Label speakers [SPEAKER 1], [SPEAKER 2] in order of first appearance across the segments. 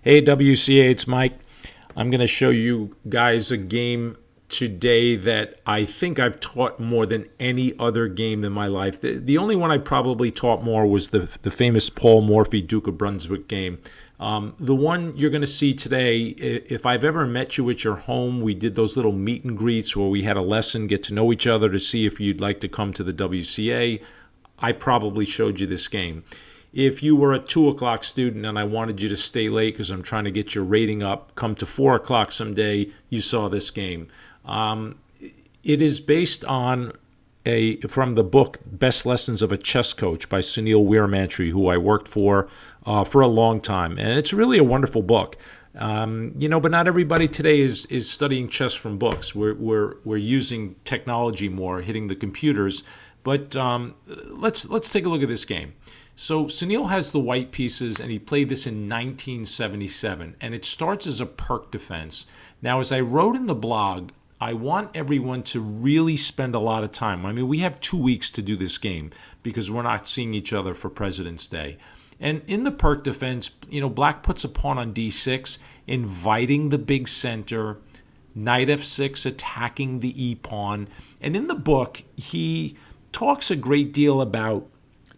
[SPEAKER 1] Hey WCA, it's Mike. I'm going to show you guys a game today that I think I've taught more than any other game in my life. The only one I probably taught more was the famous Paul Morphy Duke of Brunswick game. The one you're going to see today, if I've ever met you at your home, we did those little meet and greets where we had a lesson, get to know each other to see if you'd like to come to the WCA. I probably showed you this game. If you were a 2 o'clock student and I wanted you to stay late because I'm trying to get your rating up, come to 4 o'clock someday, you saw this game. It is based on from the book Best Lessons of a Chess Coach by Sunil Weeramantry, who I worked for a long time. And it's really a wonderful book. But not everybody today is studying chess from books. We're using technology more, hitting the computers. But let's take a look at this game. So Sunil has the white pieces, and he played this in 1977, and it starts as a Pirc Defense. Now, as I wrote in the blog, I want everyone to really spend a lot of time. I mean, we have 2 weeks to do this game because we're not seeing each other for President's Day. And in the Pirc Defense, Black puts a pawn on d6, inviting the big center, knight f6, attacking the e-pawn. And in the book, he talks a great deal about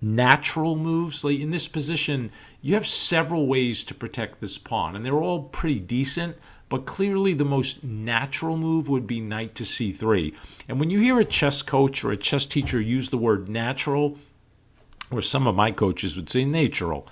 [SPEAKER 1] natural moves. Like in this position, you have several ways to protect this pawn, and they're all pretty decent, but clearly the most natural move would be knight to c3. And when you hear a chess coach or a chess teacher use the word natural, or some of my coaches would say natural,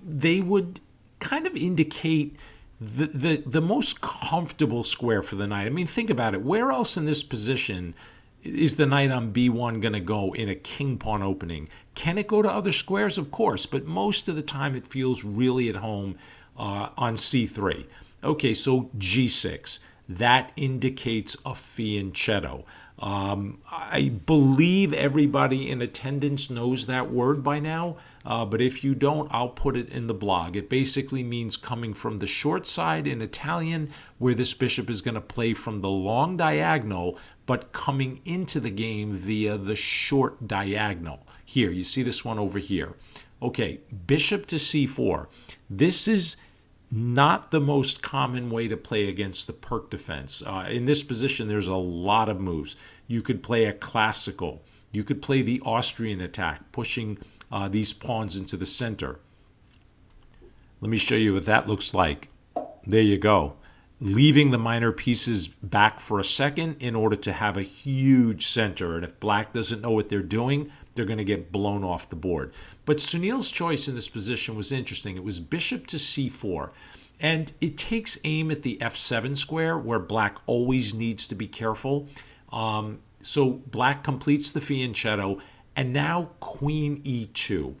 [SPEAKER 1] they would kind of indicate the most comfortable square for the knight. I mean, think about it. Where else in this position is the knight on b1 going to go in a king-pawn opening? Can it go to other squares? Of course, but most of the time it feels really at home on c3. Okay, so g6. That indicates a fianchetto. I believe everybody in attendance knows that word by now, but if you don't, I'll put it in the blog. It basically means coming from the short side in Italian, where this bishop is going to play from the long diagonal, but coming into the game via the short diagonal. Here, you see this one over here. Okay, bishop to c4. This is not the most common way to play against the Pirc Defense. In this position, there's a lot of moves. You could play a classical. You could play the Austrian attack, pushing these pawns into the center. Let me show you what that looks like. There you go. Leaving the minor pieces back for a second in order to have a huge center. And if Black doesn't know what they're doing, they're going to get blown off the board. But Sunil's choice in this position was interesting. It was bishop to c4. And it takes aim at the f7 square, where Black always needs to be careful. So Black completes the fianchetto, and now queen e2.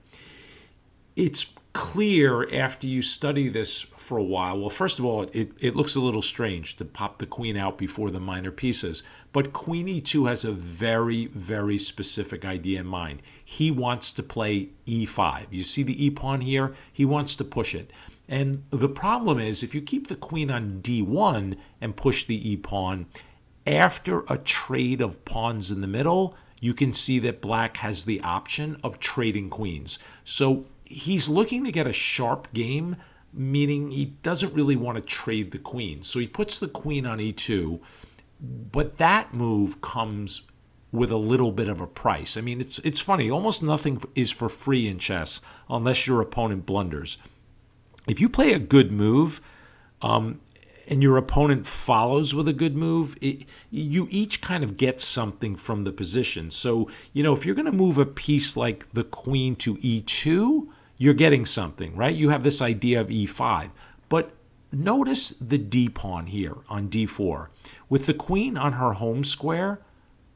[SPEAKER 1] It's clear after you study this for a while. Well, first of all, it looks a little strange to pop the queen out before the minor pieces. But queen e2 has a very, very specific idea in mind. He wants to play e5. You see the e-pawn here? He wants to push it. And the problem is, if you keep the queen on d1 and push the e-pawn, after a trade of pawns in the middle, you can see that Black has the option of trading queens. So he's looking to get a sharp game, meaning he doesn't really want to trade the queen. So he puts the queen on e2, but that move comes with a little bit of a price. I mean, it's funny. Almost nothing is for free in chess unless your opponent blunders. If you play a good move, and your opponent follows with a good move, you each kind of get something from the position. So, if you're going to move a piece like the queen to e2, you're getting something, right? You have this idea of e5. But notice the d-pawn here on d4. With the queen on her home square,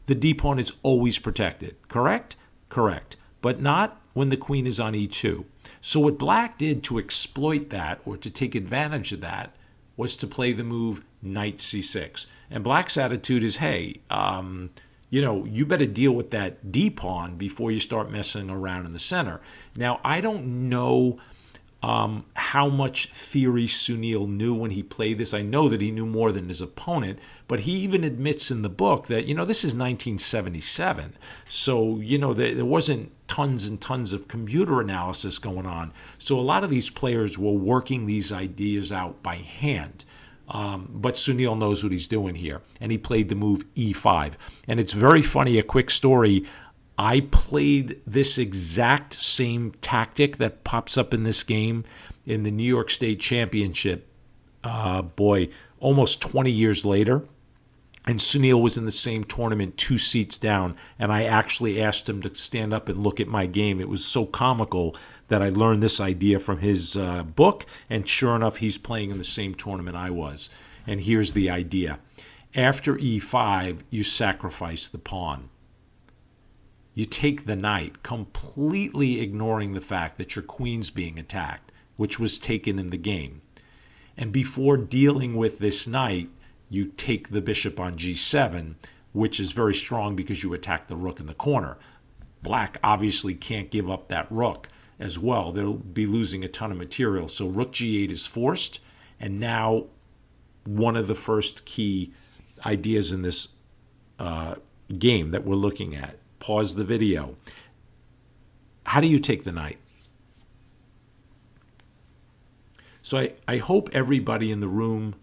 [SPEAKER 1] the d-pawn is always protected, correct? Correct. But not when the queen is on e2. So what Black did to exploit that, or to take advantage of that, was to play the move knight c6. And Black's attitude is, hey, you better deal with that d-pawn before you start messing around in the center. Now, I don't know how much theory Sunil knew when he played this. I know that he knew more than his opponent, but he even admits in the book that, this is 1977. So, there wasn't tons and tons of computer analysis going on. So a lot of these players were working these ideas out by hand. But Sunil knows what he's doing here. And he played the move E5. And it's very funny, a quick story. I played this exact same tactic that pops up in this game in the New York State Championship, almost 20 years later. And Sunil was in the same tournament 2 seats down, and I actually asked him to stand up and look at my game. It was so comical that I learned this idea from his book, and sure enough, he's playing in the same tournament I was. And here's the idea. After E5, you sacrifice the pawn. You take the knight, completely ignoring the fact that your queen's being attacked, which was taken in the game. And before dealing with this knight, you take the bishop on G7, which is very strong because you attack the rook in the corner. Black obviously can't give up that rook as well. They'll be losing a ton of material. So rook G8 is forced, and now one of the first key ideas in this game that we're looking at. Pause the video. How do you take the knight? So I hope everybody in the room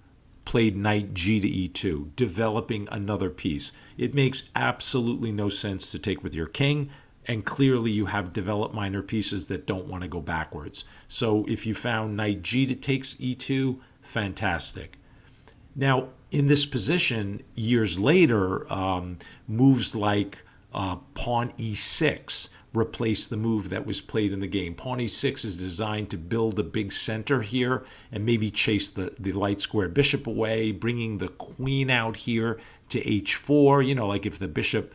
[SPEAKER 1] played knight G to E2, developing another piece. It makes absolutely no sense to take with your king, and clearly you have developed minor pieces that don't want to go backwards. So if you found knight G to takes E2, fantastic. Now, in this position, years later, moves like pawn E6 replace the move that was played in the game. Pawn E6 is designed to build a big center here and maybe chase the light square bishop away, bringing the queen out here to H4. Like if the bishop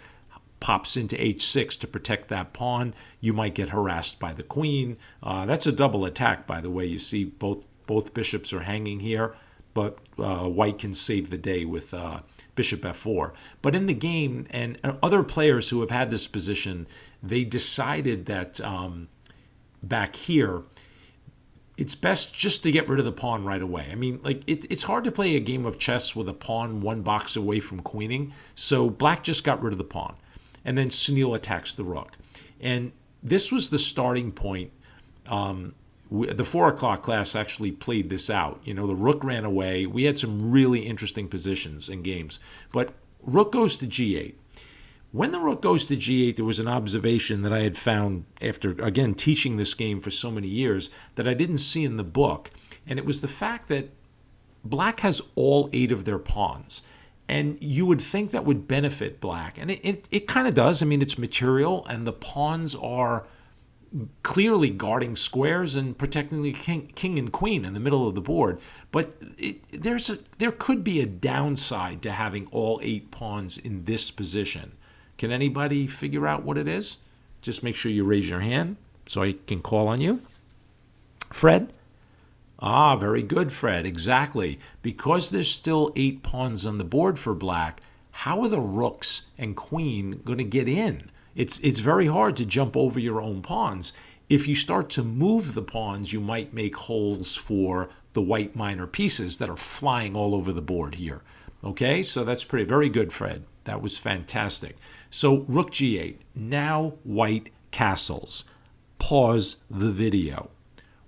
[SPEAKER 1] pops into H6 to protect that pawn, you might get harassed by the queen. That's a double attack, by the way. You see both bishops are hanging here, but white can save the day with bishop f4. But in the game, and other players who have had this position, they decided that back here, it's best just to get rid of the pawn right away. I mean, like it's hard to play a game of chess with a pawn one box away from queening. So black just got rid of the pawn. And then Sunil attacks the rook. And this was the starting point. The 4 o'clock class actually played this out. The rook ran away. We had some really interesting positions in games. But rook goes to G8. When the rook goes to G8, there was an observation that I had found after, again, teaching this game for so many years that I didn't see in the book. And it was the fact that black has all 8 of their pawns. And you would think that would benefit black. And it kind of does. I mean, it's material, and the pawns are clearly guarding squares and protecting the king and queen in the middle of the board. But there could be a downside to having all 8 pawns in this position. Can anybody figure out what it is? Just make sure you raise your hand so I can call on you. Fred? Ah, very good, Fred. Exactly. Because there's still 8 pawns on the board for black, how are the rooks and queen going to get in? It's very hard to jump over your own pawns. If you start to move the pawns, you might make holes for the white minor pieces that are flying all over the board here. Okay, so that's very good, Fred. That was fantastic. So rook G8. Now white castles. Pause the video.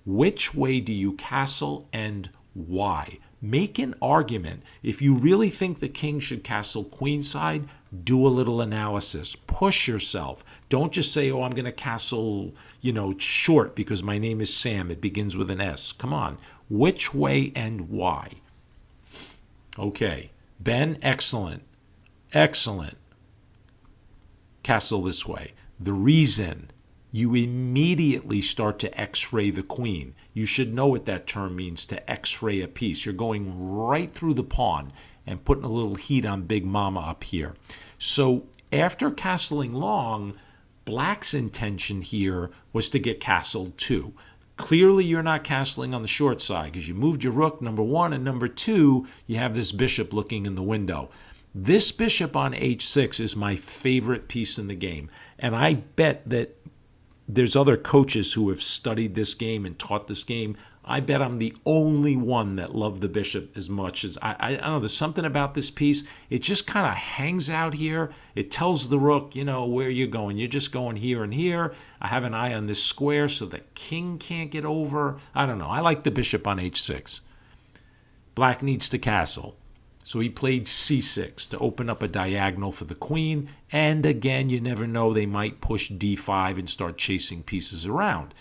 [SPEAKER 1] Which way do you castle and why? Make an argument. If you really think the king should castle queenside, do a little analysis. Push yourself. Don't just say, oh, I'm going to castle, short because my name is Sam. It begins with an S. Come on. Which way and why? Okay. Ben, excellent. Excellent. Castle this way. The reason, you immediately start to x-ray the queen. You should know what that term means, to x-ray a piece. You're going right through the pawn and putting a little heat on Big Mama up here. So after castling long, black's intention here was to get castled too. Clearly you're not castling on the short side because you moved your rook, number 1, and number 2, you have this bishop looking in the window. This bishop on h6 is my favorite piece in the game. And I bet that there's other coaches who have studied this game and taught this game. I bet I'm the only one that loved the bishop as much as I don't know. There's something about this piece. It just kind of hangs out here. It tells the rook, where you're going. You're just going here and here. I have an eye on this square so the king can't get over. I don't know. I like the bishop on h6. Black needs to castle. So he played c6 to open up a diagonal for the queen. And again, you never know. They might push d5 and start chasing pieces around.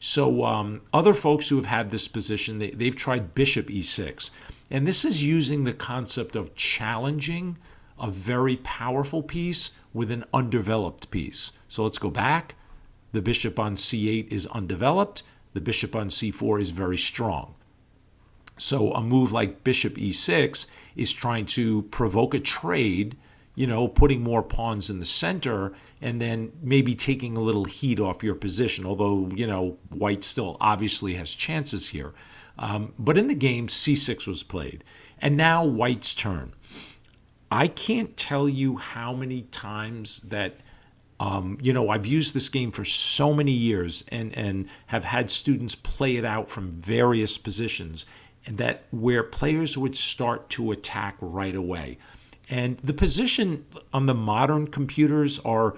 [SPEAKER 1] So other folks who have had this position, they've tried bishop e6. And this is using the concept of challenging a very powerful piece with an undeveloped piece. So let's go back. The bishop on c8 is undeveloped. The bishop on c4 is very strong. So a move like bishop e6 is trying to provoke a trade, putting more pawns in the center and then maybe taking a little heat off your position, although, white still obviously has chances here. But in the game, c6 was played. And now white's turn. I can't tell you how many times that, I've used this game for so many years and have had students play it out from various positions, and that where players would start to attack right away. And the position on the modern computers are,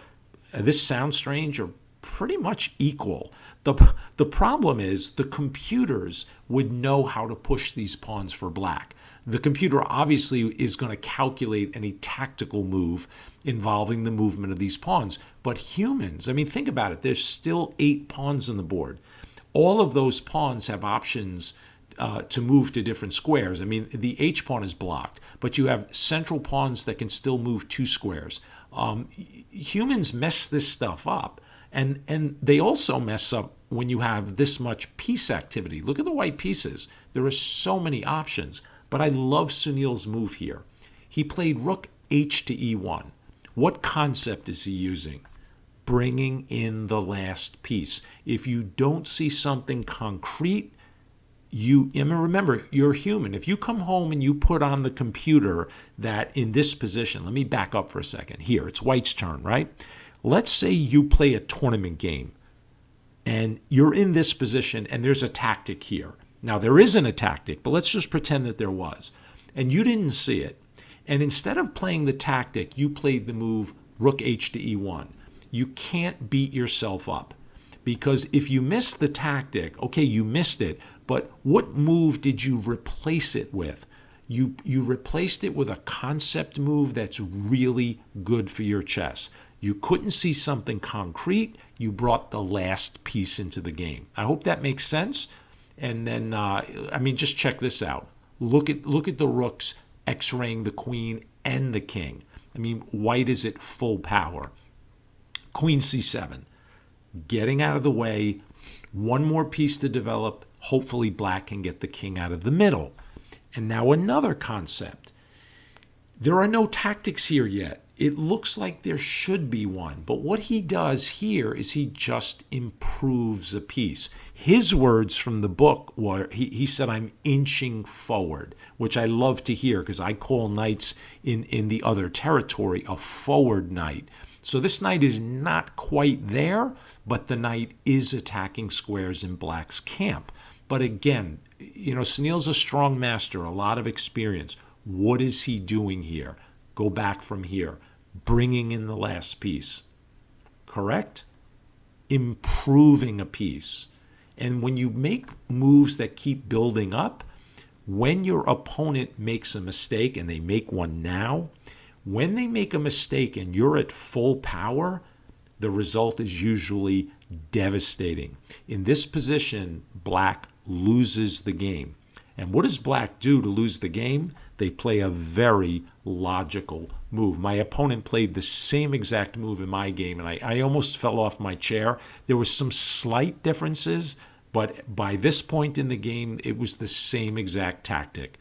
[SPEAKER 1] this sounds strange, are pretty much equal. The problem is the computers would know how to push these pawns for black. The computer obviously is going to calculate any tactical move involving the movement of these pawns. But humans, think about it. There's still 8 pawns on the board. All of those pawns have options to move to different squares. The H pawn is blocked, but you have central pawns that can still move 2 squares. Humans mess this stuff up, and they also mess up when you have this much piece activity. Look at the white pieces. There are so many options, but I love Sunil's move here. He played rook h to e1. What concept is he using? Bringing in the last piece. If you don't see something concrete, remember, you're human. If you come home and you put on the computer that in this position, let me back up for a second. Here, it's white's turn, right? Let's say you play a tournament game and you're in this position and there's a tactic here. Now, there isn't a tactic, but let's just pretend that there was. And you didn't see it. And instead of playing the tactic, you played the move rook h to e1. You can't beat yourself up. Because if you missed the tactic, okay, you missed it, but what move did you replace it with? You replaced it with a concept move that's really good for your chess. You couldn't see something concrete. You brought the last piece into the game. I hope that makes sense. And then, just check this out. Look at the rooks x-raying the queen and the king. White is at full power. Queen c7. Getting out of the way, one more piece to develop. Hopefully black can get the king out of the middle. And now another concept. There are no tactics here yet. It looks like there should be one. But what he does here is he just improves a piece. His words from the book were, he said, I'm inching forward, which I love to hear because I call knights in the other territory a forward knight. So this knight is not quite there, but the knight is attacking squares in black's camp. But again, Sunil's a strong master, a lot of experience. What is he doing here? Go back from here, bringing in the last piece. Correct? Improving a piece. And when you make moves that keep building up, when your opponent makes a mistake, and they make one now, when they make a mistake and you're at full power, the result is usually devastating. In this position, black loses the game. And what does black do to lose the game? They play a very logical move. My opponent played the same exact move in my game, and I almost fell off my chair. There were some slight differences, but by this point in the game, it was the same exact tactic.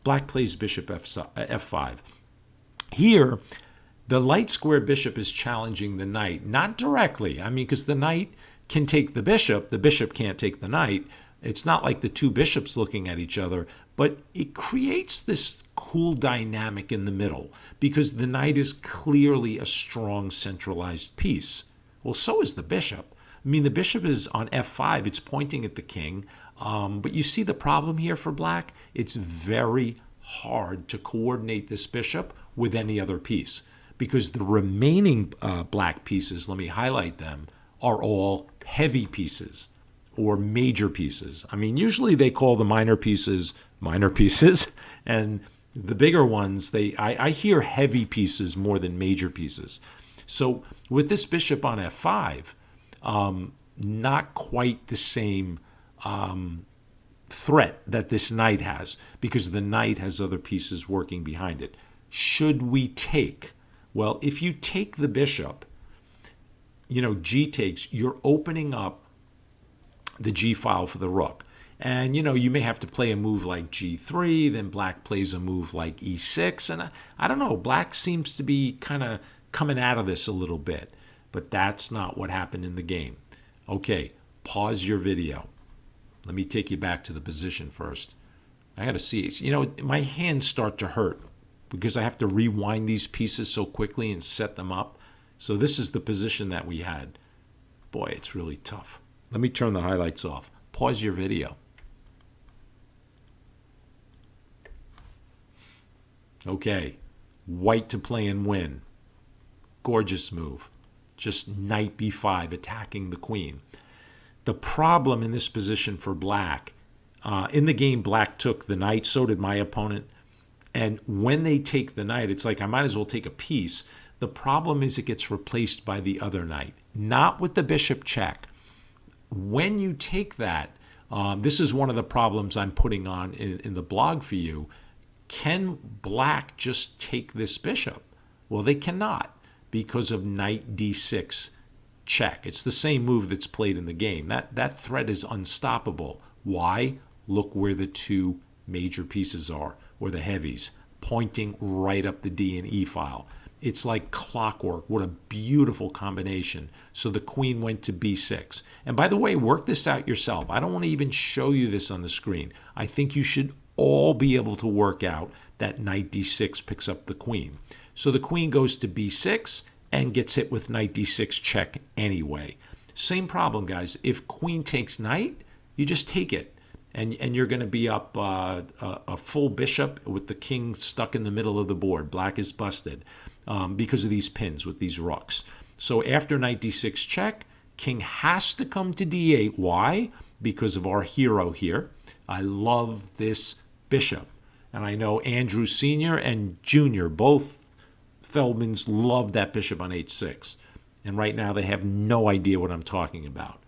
[SPEAKER 1] Black plays bishop f5. Here, the light square bishop is challenging the knight, not directly. Because the knight can take the bishop can't take the knight. It's not like the two bishops looking at each other, but it creates this cool dynamic in the middle because the knight is clearly a strong centralized piece. Well, so is the bishop. I mean, the bishop is on f5. It's pointing at the king. But you see the problem here for black? It's very hard to coordinate this bishop with any other piece because the remaining black pieces, let me highlight them, are all heavy pieces or major pieces. I mean, usually they call the minor pieces, and the bigger ones, I hear heavy pieces more than major pieces. So with this bishop on f5, not quite the same threat that this knight has, because the knight has other pieces working behind it. Should we take? Well, if you take the bishop, g takes, you're opening up the g file for the rook. And, you may have to play a move like g3, then black plays a move like e6. And I don't know, black seems to be kind of coming out of this a little bit. But that's not what happened in the game. Okay, pause your video. Let me take you back to the position first. I got to see it. My hands start to hurt because I have to rewind these pieces so quickly and set them up. So this is the position that we had. Boy, it's really tough. Let me turn the highlights off. Pause your video. Okay, white to play and win. Gorgeous move. Just knight b5, attacking the queen. The problem in this position for black, in the game, black took the knight, so did my opponent. And when they take the knight, it's like I might as well take a piece. The problem is it gets replaced by the other knight, not with the bishop check. When you take that, this is one of the problems I'm putting on in the blog for you. Can black just take this bishop? Well, they cannot because of knight d6 check. It's the same move that's played in the game. That threat is unstoppable. Why? Look where the two major pieces are, or the heavies, pointing right up the D and E file. It's like clockwork. What a beautiful combination. So the queen went to b6. And by the way, work this out yourself. I don't want to even show you this on the screen. I think you should all be able to work out that knight d6 picks up the queen. So the queen goes to b6 and gets hit with knight d6 check anyway. Same problem, guys. If queen takes knight, you just take it. And you're going to be up a full bishop with the king stuck in the middle of the board. Black is busted because of these pins with these rooks. So after knight d6 check, king has to come to d8. Why? Because of our hero here. I love this bishop. And I know Andrew Sr. and Jr., both Feldmans, love that bishop on h6. And right now they have no idea what I'm talking about.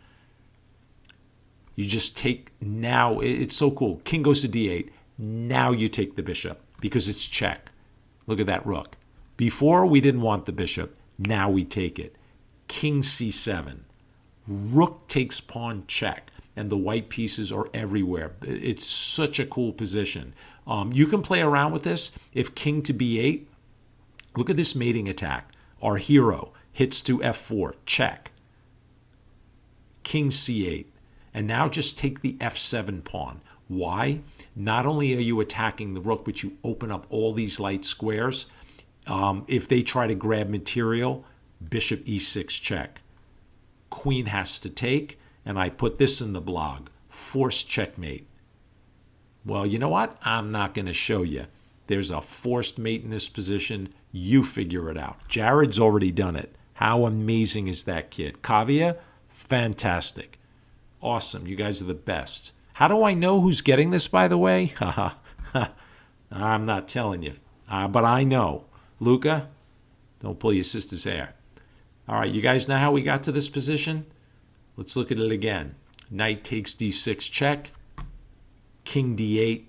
[SPEAKER 1] You just take now. It's so cool. King goes to d8. Now you take the bishop because it's check. Look at that rook. Before we didn't want the bishop. Now we take it. King c7. Rook takes pawn check. And the white pieces are everywhere. It's such a cool position. You can play around with this. If king to b8, look at this mating attack. Our hero hits to f4, check. King c8. And now just take the f7 pawn. Why? Not only are you attacking the rook, but you open up all these light squares. If they try to grab material, bishop e6 check. Queen has to take, and I put this in the blog, forced checkmate. Well, you know what? I'm not going to show you. There's a forced mate in this position. You figure it out. Jared's already done it. How amazing is that kid? Kavya, fantastic. Awesome. You guys are the best. How do I know who's getting this, by the way? I'm not telling you. But I know. Luca, don't pull your sister's hair. All right, you guys know how we got to this position? Let's look at it again. Knight takes d6 check. King d8.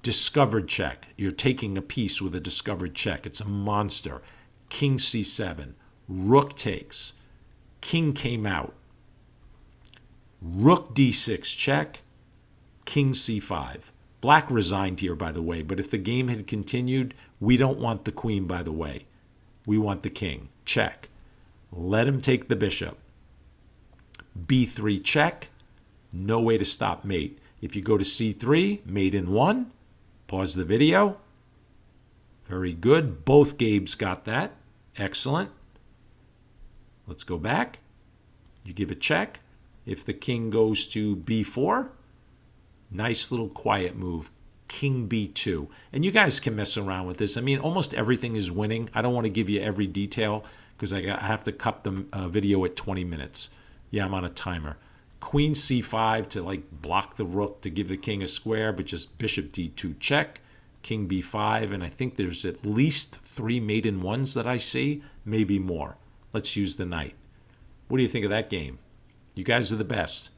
[SPEAKER 1] Discovered check. You're taking a piece with a discovered check. It's a monster. King c7. Rook takes. King came out. Rook d6 check. King c5. Black resigned here, by the way, but if the game had continued, we don't want the queen, by the way. We want the king. Check. Let him take the bishop. b3 check. No way to stop mate. If you go to c3, mate in 1. Pause the video. Very good. Both Gabes got that. Excellent. Let's go back. You give a check. If the king goes to b4, nice little quiet move, king b2. And you guys can mess around with this. I mean, almost everything is winning. I don't want to give you every detail because I have to cut the video at 20 minutes. Yeah, I'm on a timer. Queen c5 to like block the rook to give the king a square, but just bishop d2 check, king b5, and I think there's at least 3 maiden ones that I see, maybe more. Let's use the knight. What do you think of that game? You guys are the best.